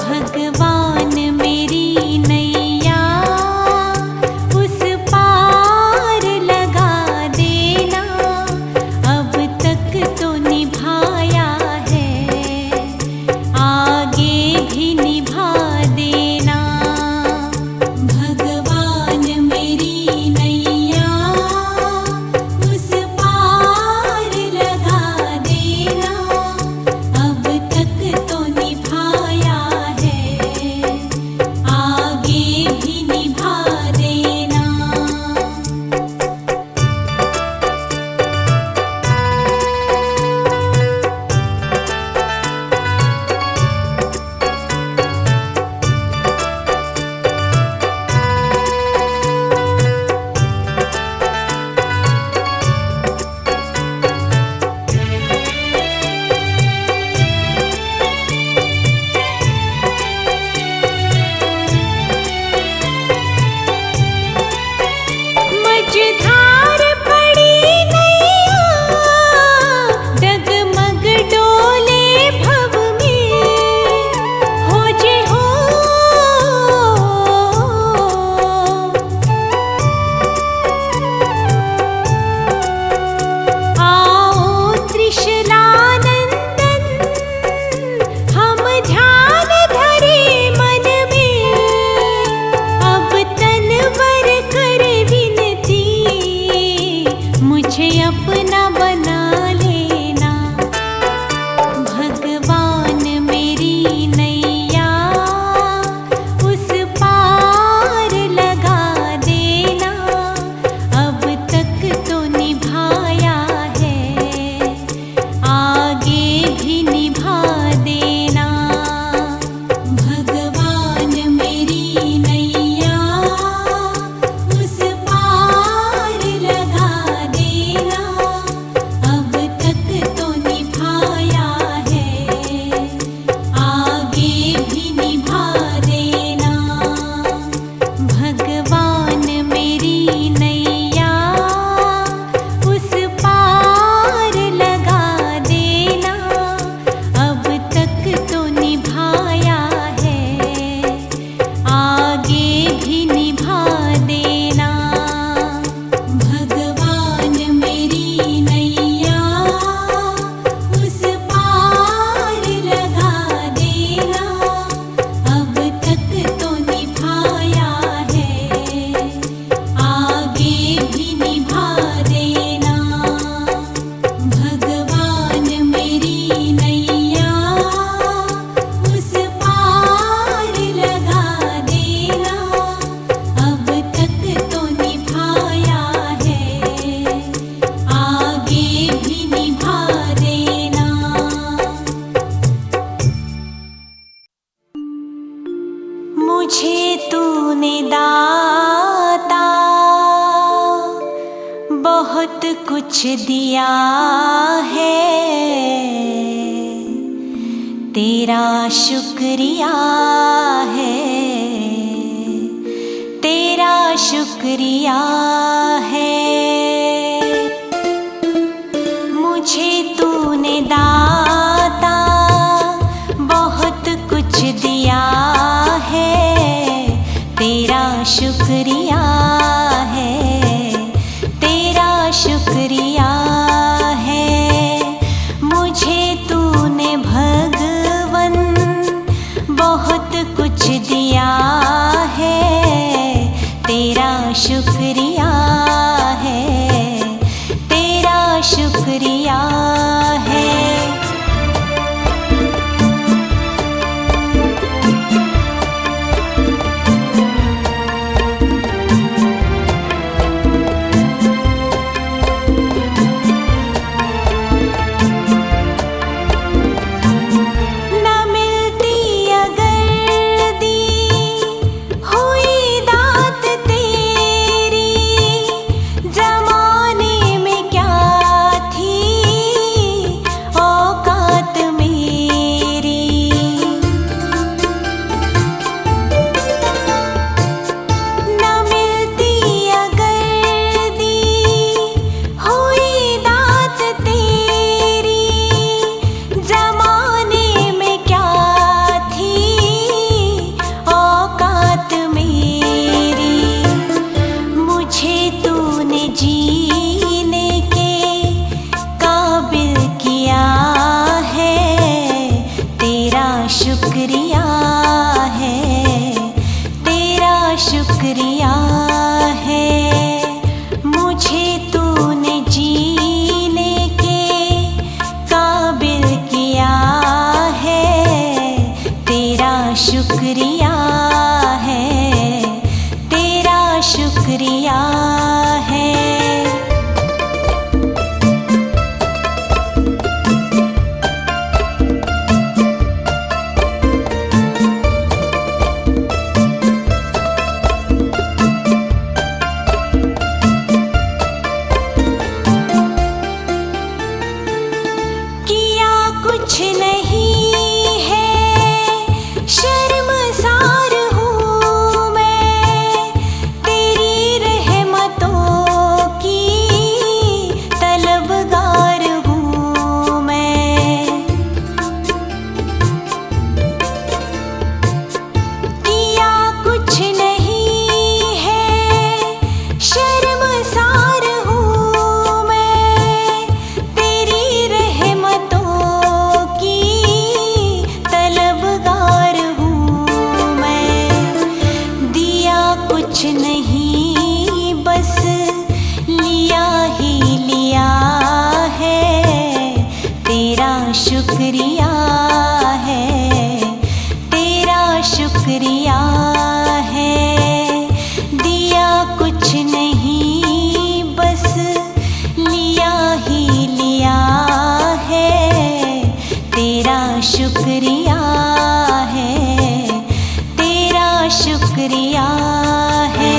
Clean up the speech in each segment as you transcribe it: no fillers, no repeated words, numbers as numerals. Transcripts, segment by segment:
भगवान मेरी नैया उस पार लगा देना, अब तक तो निभाया है, आगे भी निभा देना। भगवान मेरी नैया उस पार लगा देना, अब तक तो निभाया है, आगे भी निभा देना। मझधार पड़ी नैया डगमग डोले भव में, हो जे हो आओ त्रिशलानंदन, हम ध्यान धरे मन में, अब तनवर कर विनती, मुझे अपना बना लेना। भगवान मेरी नैया उस पार लगा देना, अब तक तो निभाया है, आगे भी निभा देना। भगवान मेरी नैया उस पार लगा देना, अब तक तो निभाया है, आगे भी निभा देना। भगवान मेरी नैया उस पार लगा देना, अब तक तो निभाया है, आगे भी निभा देना। भगवान मेरी नैया उस पार लगा देना, अब तक तो निभाया है, आगे भी निभा देना। भगवान मेरी नैया उस पार लगा देना, अब तक तो निभाया है, आगे भी निभा देना। मुझे तूने दाता बहुत कुछ दिया है, तेरा शुक्रिया है, तेरा शुक्रिया है। मुझे तूने दाता बहुत कुछ दिया है, तेरा शुक्रिया है, तेरा शुक्रिया है। मुझे तूने भगवन बहुत कुछ दिया है, तेरा शुक्रिया है, तेरा शुक्रिया है। न मिलती अगर दी हुई दात तेरी, शुक्रिया है, तेरा शुक्रिया है। मुझे तूने जीने के काबिल किया है, तेरा शुक्रिया है, तेरा शुक्रिया है। कुछ नहीं है, शर्मसार हूँ मैं, तेरी रहमतों की तलबगार हूँ मैं। किया कुछ नहीं है, शर्मसार हूँ मैं, तेरी रहमतों कुछ नहीं, बस लिया ही लिया है, तेरा शुक्रिया है, तेरा शुक्रिया है। दिया कुछ नहीं, बस लिया ही लिया है, तेरा शुक्रिया है, तेरा शुक्रिया है।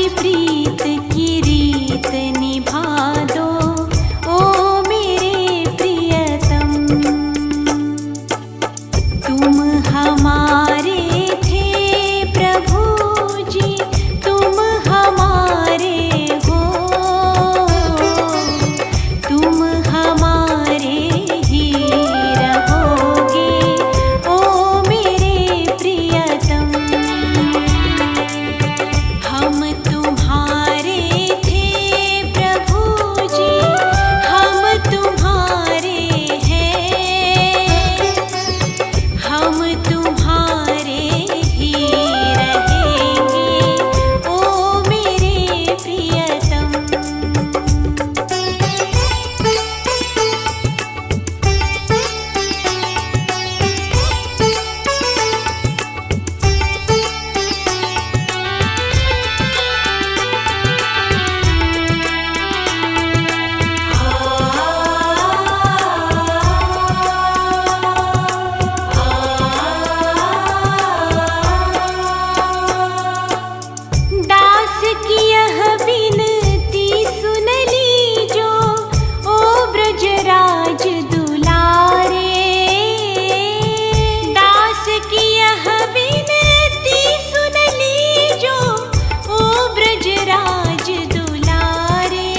प्रीत की रीत निभा दो ओ मेरे प्रियतम। तुम हमारे थे प्रभु जी, तुम हमारे हो, तुम हमारे ही रहोगे ओ मेरे प्रियतम। हम तुम्हारे थे प्रभु जी, हम तुम्हारे हैं, हम तुम्हारे ही रहेंगे ओ मेरे प्रियतम। दास की यह विनती सुन लीजो ओ ब्रजराज दुलारे। दास की यह विनती सुन लीजो ओ ब्रजराज दुलारे।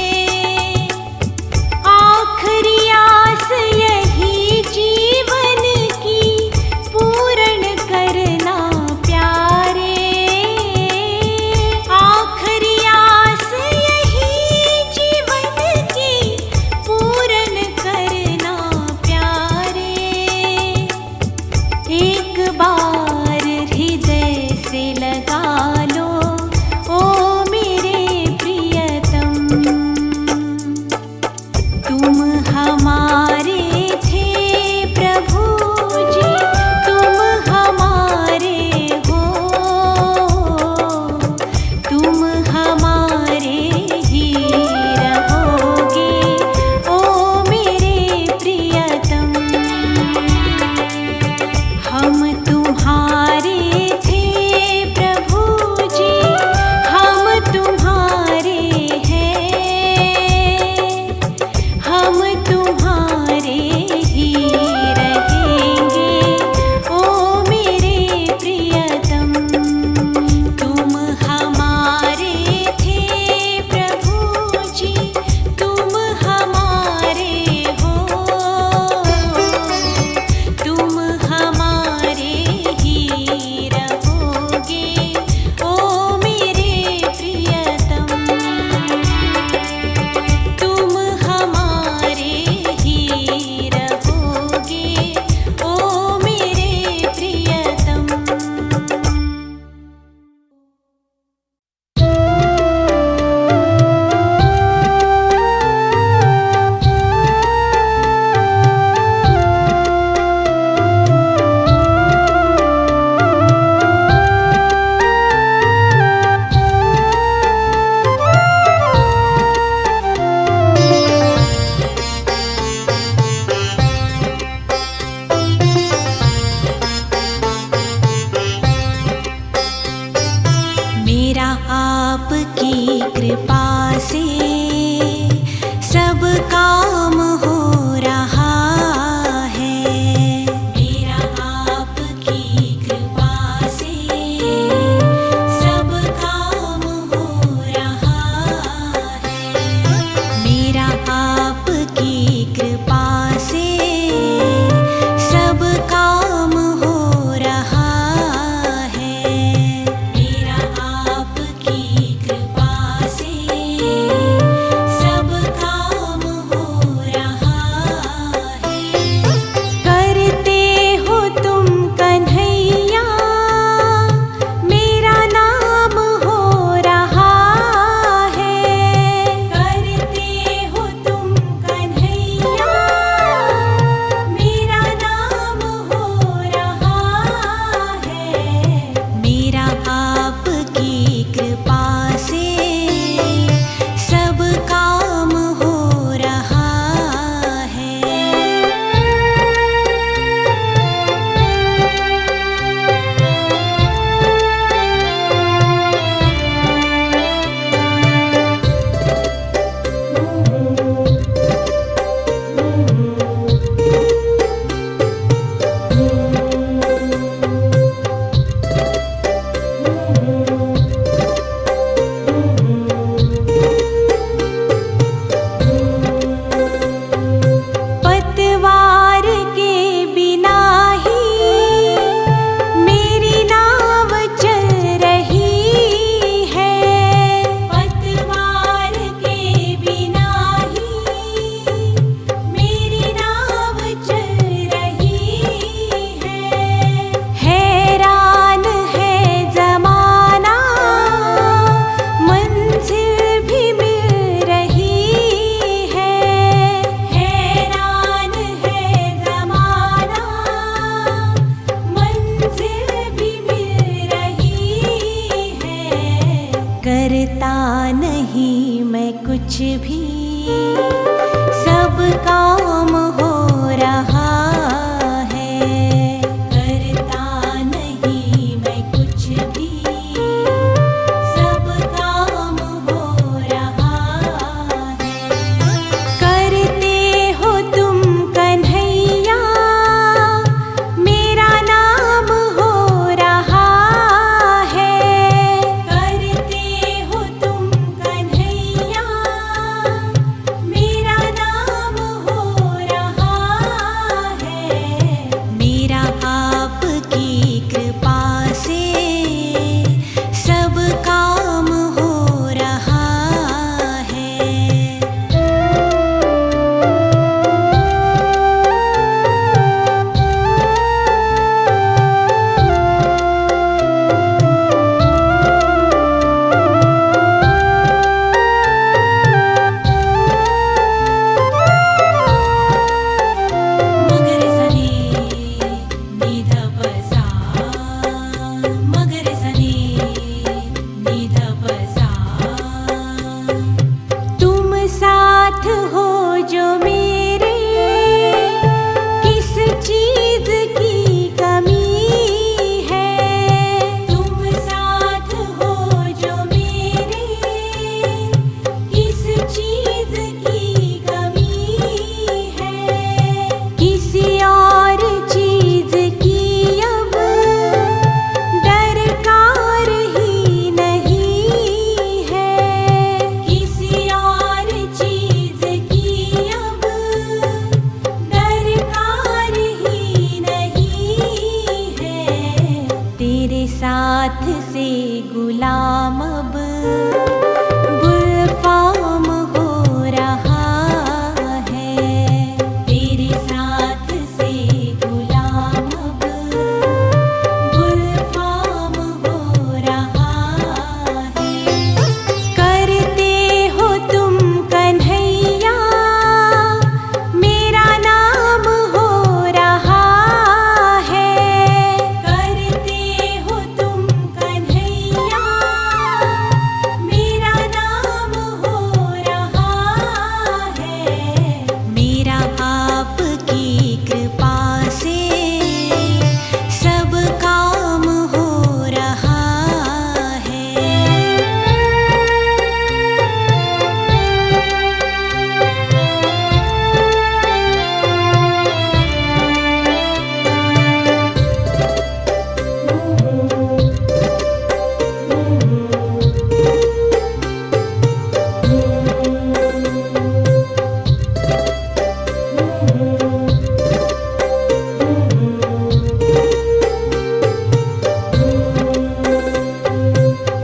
आखिरी आस यही जीवन की पूर्ण करना प्यारे। आखिरी आस यही जीवन की पूर्ण करना प्यारे। एक बार हृदय से लगा लो ओ मेरे प्रियतम। तुम हमारे थे प्रभु जी, तुम हमारे हो, तुम हमारे ही रहोगे ओ मेरे प्रियतम। हम तुम्हारे थे प्रभु जी, हम तुम्हारे हैं, हम तुम्हारे ही रहेंगे ओ मेरे प्रियतम। तुम हमारे थे प्रभु जी, तुम हमारे हो, तुम हमारे ही रहोगे ओ मेरे प्रियतम। तुम हमारे ही रहोगे ओ मेरे प्रियतम। मेरा आपकी कृपा से सब काम हो रहा है। मेरा आपकी कृपा से सब काम हो रहा है। मेरा आपकी कृपा से सब काम हो रहा है। मेरा आपकी कृपा से सब काम हो रहा है। करते हो तुम कन्हैया, मेरा नाम हो रहा है। करते हो तुम कन्हैया, मेरा नाम हो रहा है। मेरा आपकी कृपा से सब काम हो रहा है। करता नहीं मैं कुछ भी, सब काम हो रहा है। करता नहीं मैं कुछ भी, सब काम हो रहा है। करते हो तुम कन्हैया, मेरा नाम हो रहा है। करते हो तुम कन्हैया, मेरा नाम हो रहा है। मेरा आपकी कृपा से सब काम हो रहा है। मगर सने निध पसा, मगर सने निध पसा। तुम साथ हो जो मेरे, किस चीज की कमी है। तुम साथ हो जो मेरे, किस चीज की कमी है। किसी और चीज की अब दरकार ही नहीं है। किसी और चीज की अब दरकार ही नहीं है। तेरे साथ से गुलाम अब गुलफाम हो रहा है। तेरे साथ से गुलाम अब गुलफाम हो रहा है। करते हो तुम कन्हैया, मेरा नाम हो रहा है। करते हो तुम कन्हैया, मेरा नाम हो रहा है। मेरा आपकी कृपा से सब काम हो रहा है।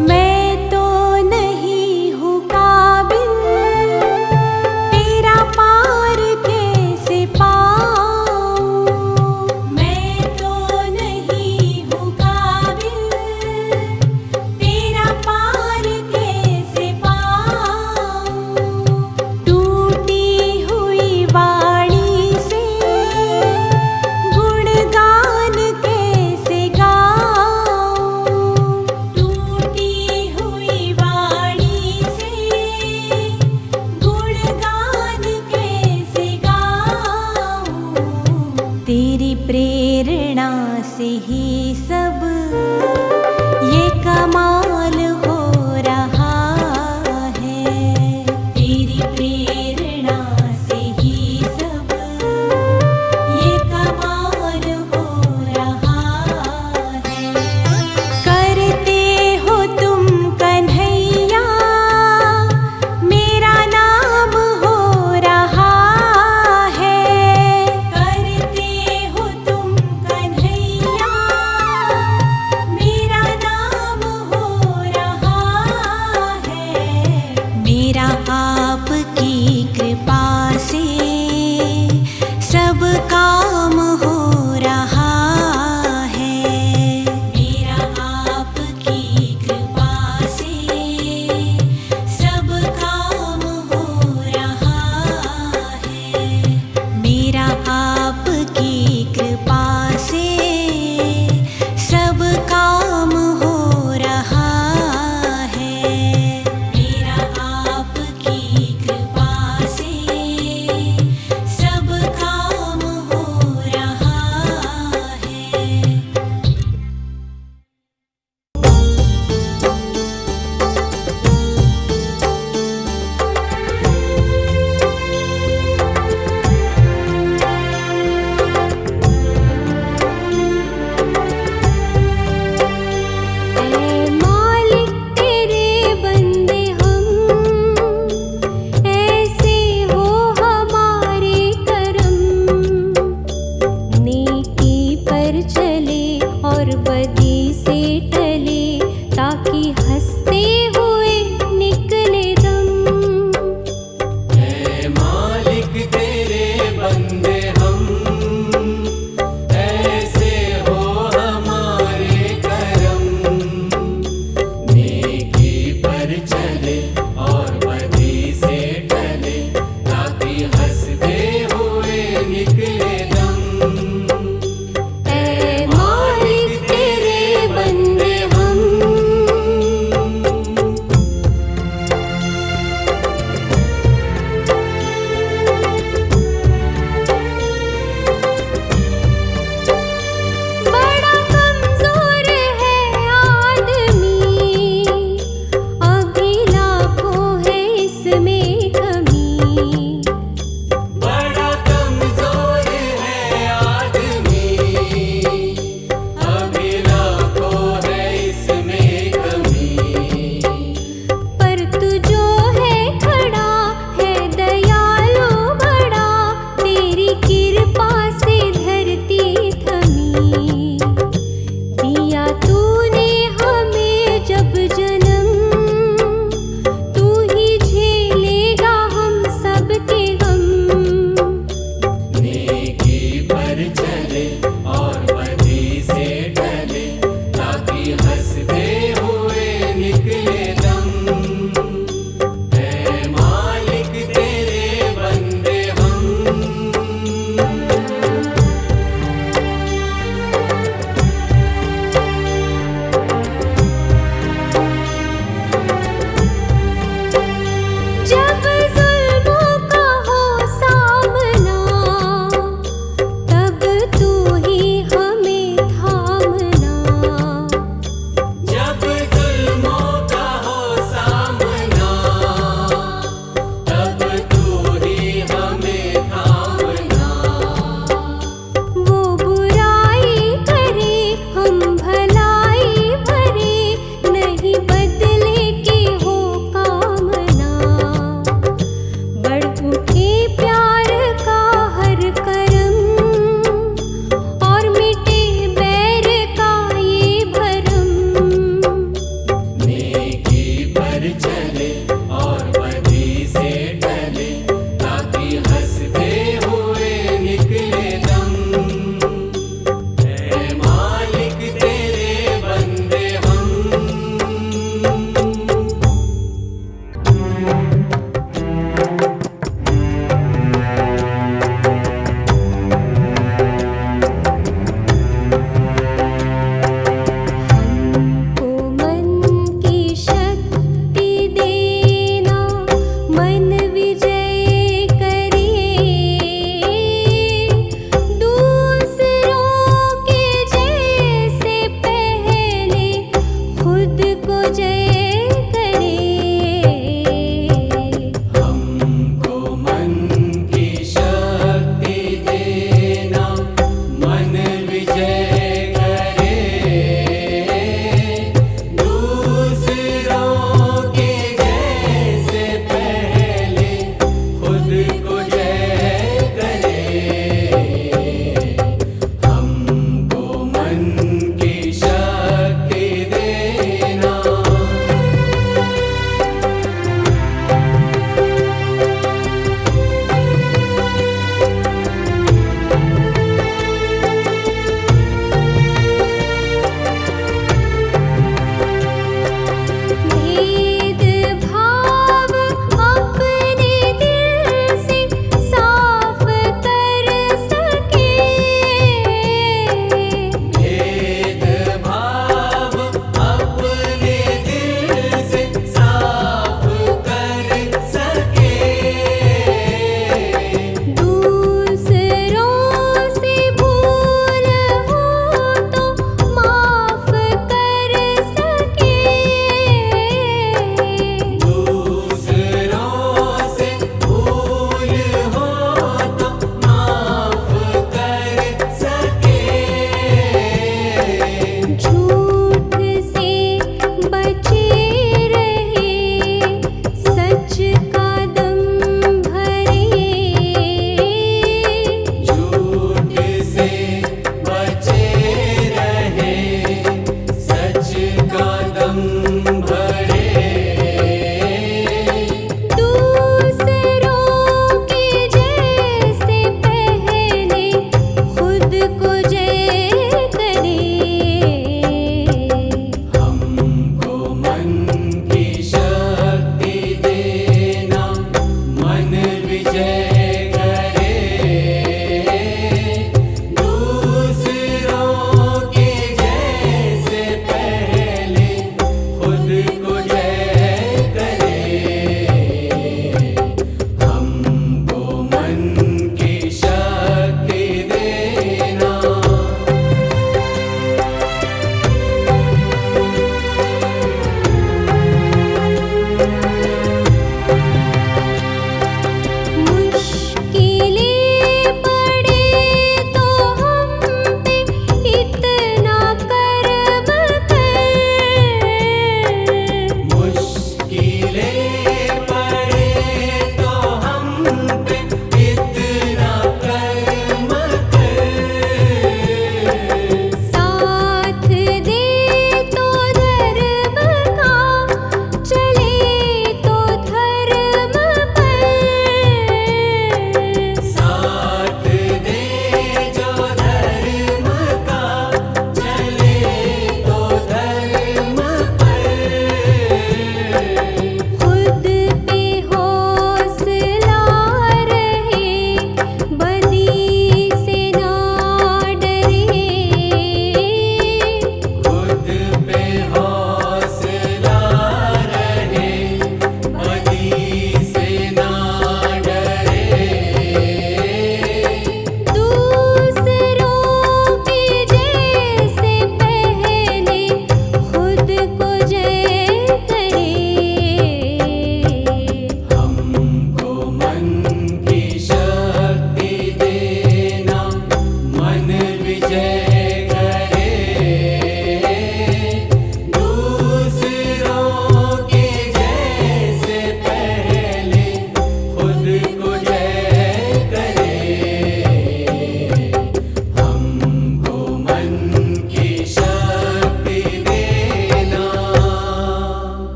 मैं तो नहीं हूँ काबिल, तेरा पार कैसे पाऊँ। मैं तो नहीं हूँ काबिल, तेरा पार कैसे पाऊँ। टूटी हुई वाणी से गुणगान कैसे गाऊँ। टूटी हुई वाणी से गुणगान कैसे गाऊँ। तेरी प्रेरणा से ही सब ये कमाल हो रहा है। तेरी प्रेरणा से ही सब ये कमाल हो रहा है। करते हो तुम कन्हैया, मेरा नाम हो रहा है। करते हो तुम कन्हैया, मेरा नाम हो रहा है। मेरा आपकी कृपा से सब काम हो रहा है। मेरा आपकी कृपा से सब काम हो रहा है। मेरा आपकी कृपा से सब काम हो रहा है।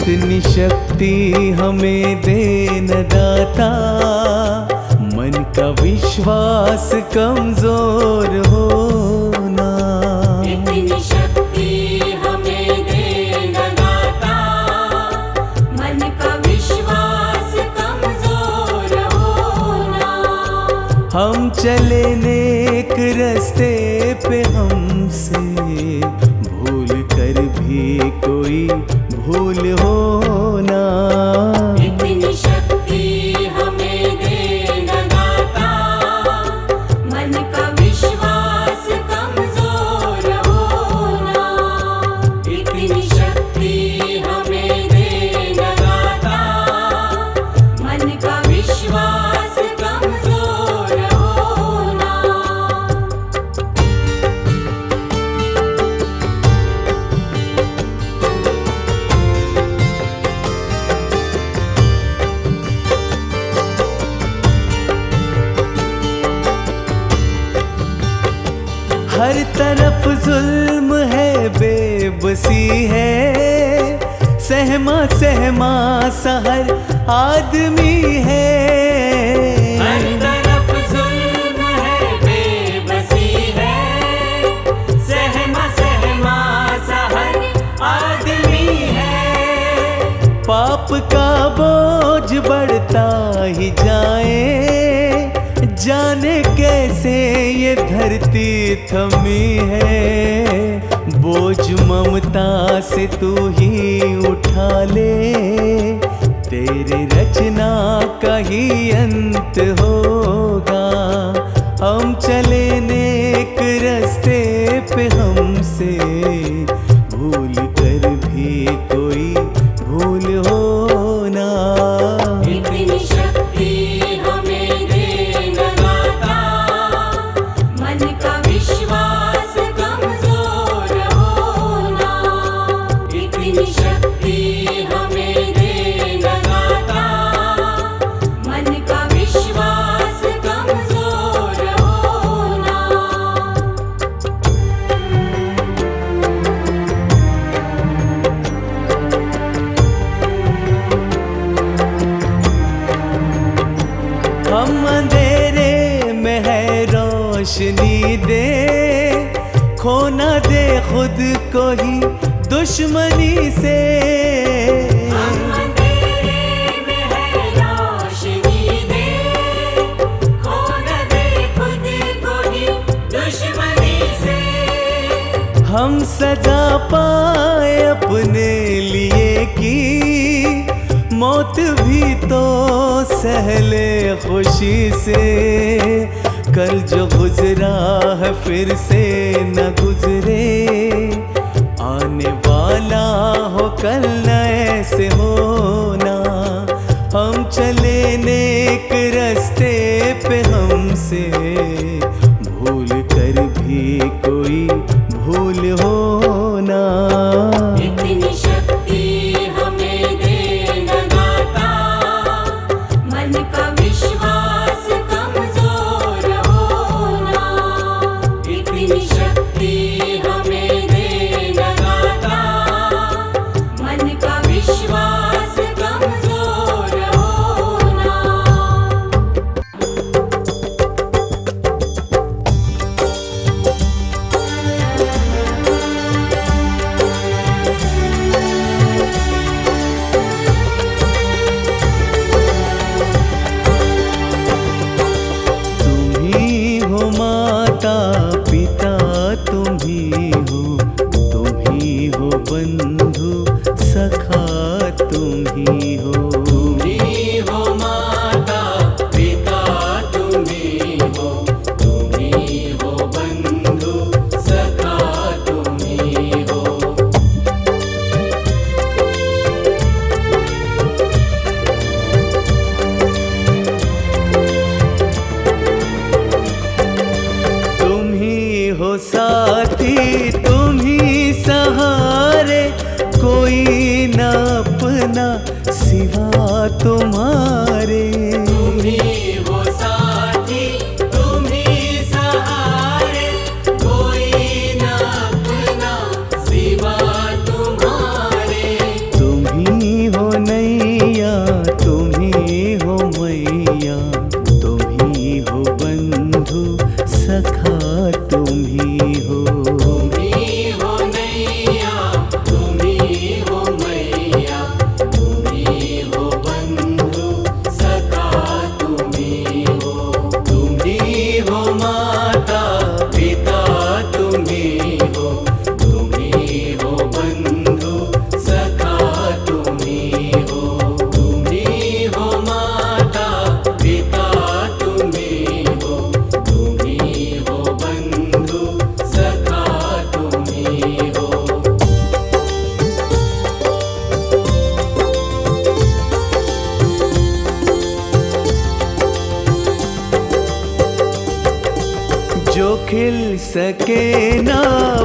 इतनी शक्ति हमें दे न दाता, मन का विश्वास कमजोर होना। इतनी शक्ति हमें दे न दाता, मन का विश्वास कमजोर होना। हम चले नेक रास्ते पे, हमसे भूल कर भी कोई भूल होना। इतनी शक्ति हमें दे न दाता, मन का विश्वास कमजोर होना। इतनी शक्ति हमें दे न दाता, मन का विश्वास कमजोर होना। हर तरफ जुल्म है, बेबसी है, सहमा सहमा सा हर आदमी है। हर तरफ जुल्म है, बेबसी है, सहमा सहमा सा हर आदमी है। पाप का बोझ बढ़ता ही जाए, जाने कैसे ये धरती थमी है। बोझ ममता से तू ही उठा ले, तेरे रचना का ही अंत होगा। हम चले नेक रास्ते पे, हमसे भूल कर भी कोई भूल होना। इतनी शक्ति हमें दे न दाता, मन का विश्वास कमजोर होना। इतनी शक्ति हमें दे न दाता, मन का विश्वास कमजोर होना। हम अंधेरे में है रोशनी दे, खोना दे खुद को ही दुश्मनी से। हम अंधेरे में है रोशनी दे, खो न दे खुद को ही दुश्मनी से। हम सजा पाए अपने लिए की, मौत भी तो सहले खुशी से। कल जो गुजरा है फिर से न गुजरे, आने वाला हो कल न ऐसे होना। हम चले नेक रास्ते पे, हमसे भूल कर भी कोई भूल होना। इतनी शक्ति हमें दे न दाता, मन का विश्वास कमजोर होना। इतनी शक्ति हमें दे न दाता, मन का विश्वास कमजोर होना। माता पिता तुम ही हो बंधु सखा तुम ही हो। तुम ही हो माता पिता, तुम ही हो बंधु सखा, तुम ही हो। तुम ही हो साथी, तुम ही सहारे, कोई न अपना सिवा तुम्हारे। तुम ही हो साथी, तुम ही सहारे, कोई न अपना सिवा तुम्हारे। तुम ही खिल सके ना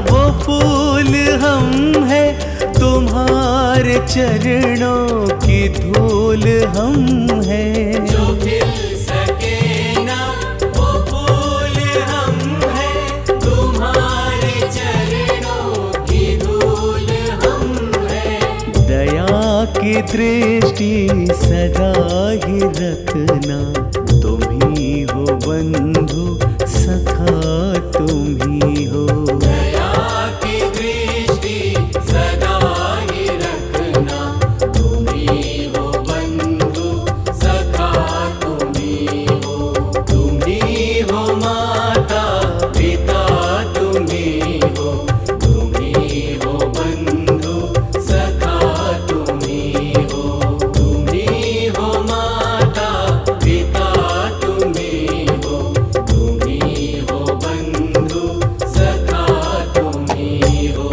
वो फूल हम है, तुम्हारे चरणों की धूल हम है। जो खिल सके ना वो फूल हम है, तुम्हारे चरणों की धूल हम है। दया की दृष्टि सदा ही रखना, तुम ही हो बंधु सखा तुम ही हो। दया की दृष्टि सदा ही रखना, तुम ही हो बंधु सखा तुम ही हो। तुम ही हो माता पिता तुम ही हो, तुम ही हो बंधु सखा तुम ही हो। तुम ही हो माता पिता तुम ही हो, तुम ही हो बंधु सखा तुम ही हो।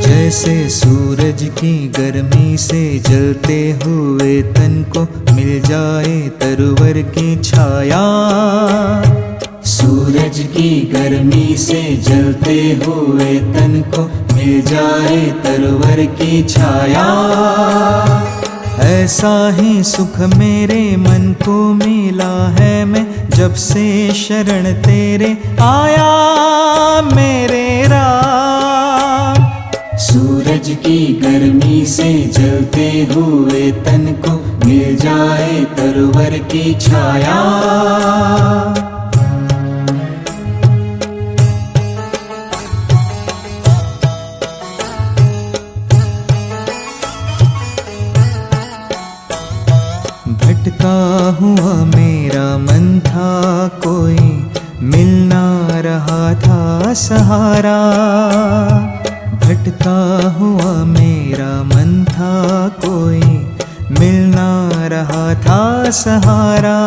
जैसे सूरज की गर्मी से जलते हुए तन को मिल जाए तरवर की छाया। सूरज की गर्मी से जलते हुए तन को मिल जाए तरवर की छाया। ऐसा ही सुख मेरे मन को मिला है, मैं जब से शरण तेरे आया मेरे राम। सूरज की गर्मी से जलते हुए तन को मिल जाए तरवर की छाया। भटका हुआ मेरा मन था, कोई मिल ना रहा था सहारा। भटका हुआ मेरा मन था, कोई मिल ना रहा था सहारा।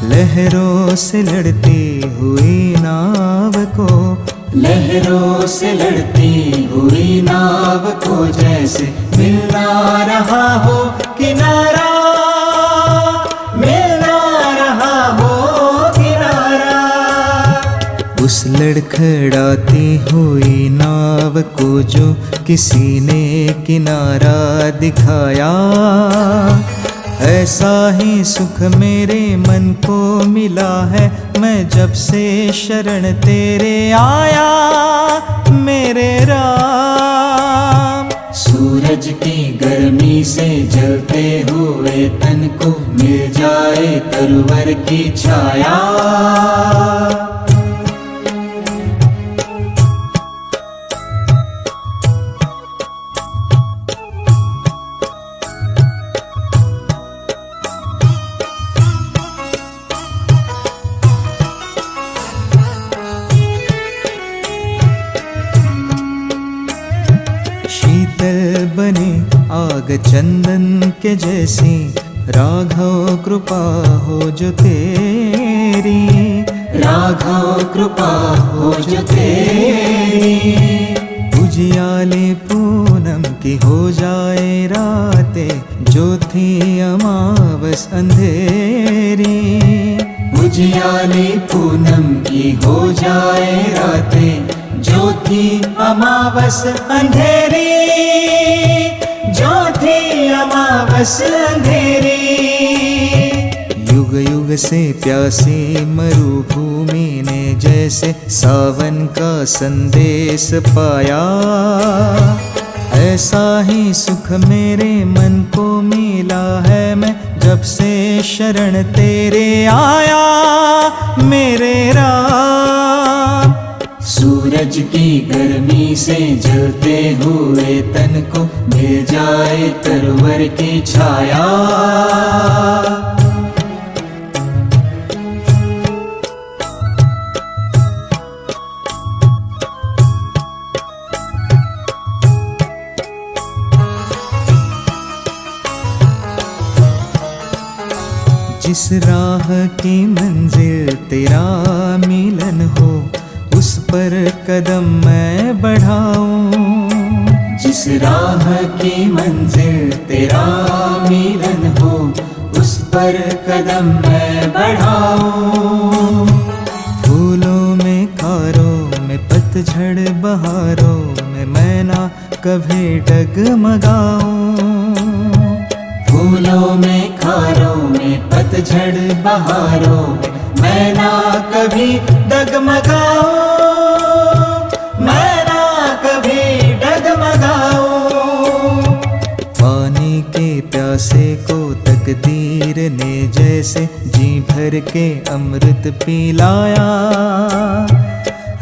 लहरों से लड़ती हुई नाव को, लहरों से लड़ती हुई नाव को जैसे मिल ना रहा हो किनारा, मिल ना रहा हो किनारा। उस लड़खड़ाती हुई नाव को जो किसी ने किनारा दिखाया। ऐसा ही सुख मेरे मन को मिला है, मैं जब से शरण तेरे आया मेरे राम। सूरज की गर्मी से जलते हुए तन को मिल जाए तरवर की छाया। शीतल बने आग चंदन के जैसी, राघव कृपा हो जो तेरी। राघव कृपा हो जो तेरी। उजियाले पूनम की हो जाए रातें, जो थी अमावस अंधेरी। उजियाले पूनम की हो जाए रातें, जो थी अमावस अंधेरी। जो थी अमावस अंधेरी। युग युग से प्यासी मरुभूमि ने जैसे सावन का संदेश पाया। ऐसा ही सुख मेरे मन को मिला है, मैं जब से शरण तेरे आया मेरे राम। सूरज की गर्मी से जलते हुए तन को मिल जाए तरवर की छाया। जिस राह की मंजिल तेरा मिलन हो, उस पर कदम मैं बढ़ाऊं। जिस राह की मंजिल तेरा मिलन हो, उस पर कदम मैं बढ़ाऊं। फूलों में खारों में पतझड़ बहारों में मैं ना कभी डगमगाऊं। फूलों में खारों में पतझड़ बहारों में मैं ना कभी डगमगाऊं, मैं ना कभी डगमगाऊं। पानी के प्यासे को तकदीर ने जैसे जी भर के अमृत पिलाया,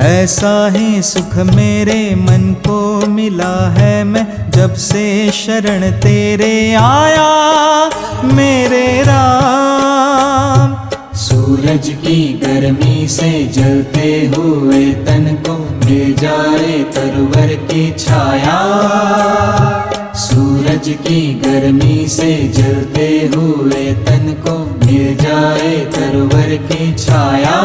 ऐसा ही सुख मेरे मन को मिला है मैं जब से शरण तेरे आया मेरे राम। सूरज की गर्मी से जलते हुए तन को मिल जाए तरवर की छाया, सूरज की गर्मी से जलते हुए तन को मिल जाए तरवर की छाया,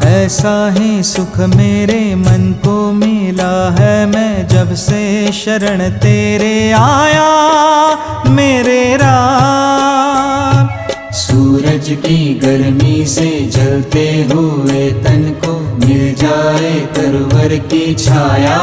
ऐसा ही सुख मेरे मन को मिला है मैं जब से शरण तेरे आया मेरे राम। सूरज की गर्मी से जलते हुए तन को मिल जाए तरवर की छाया।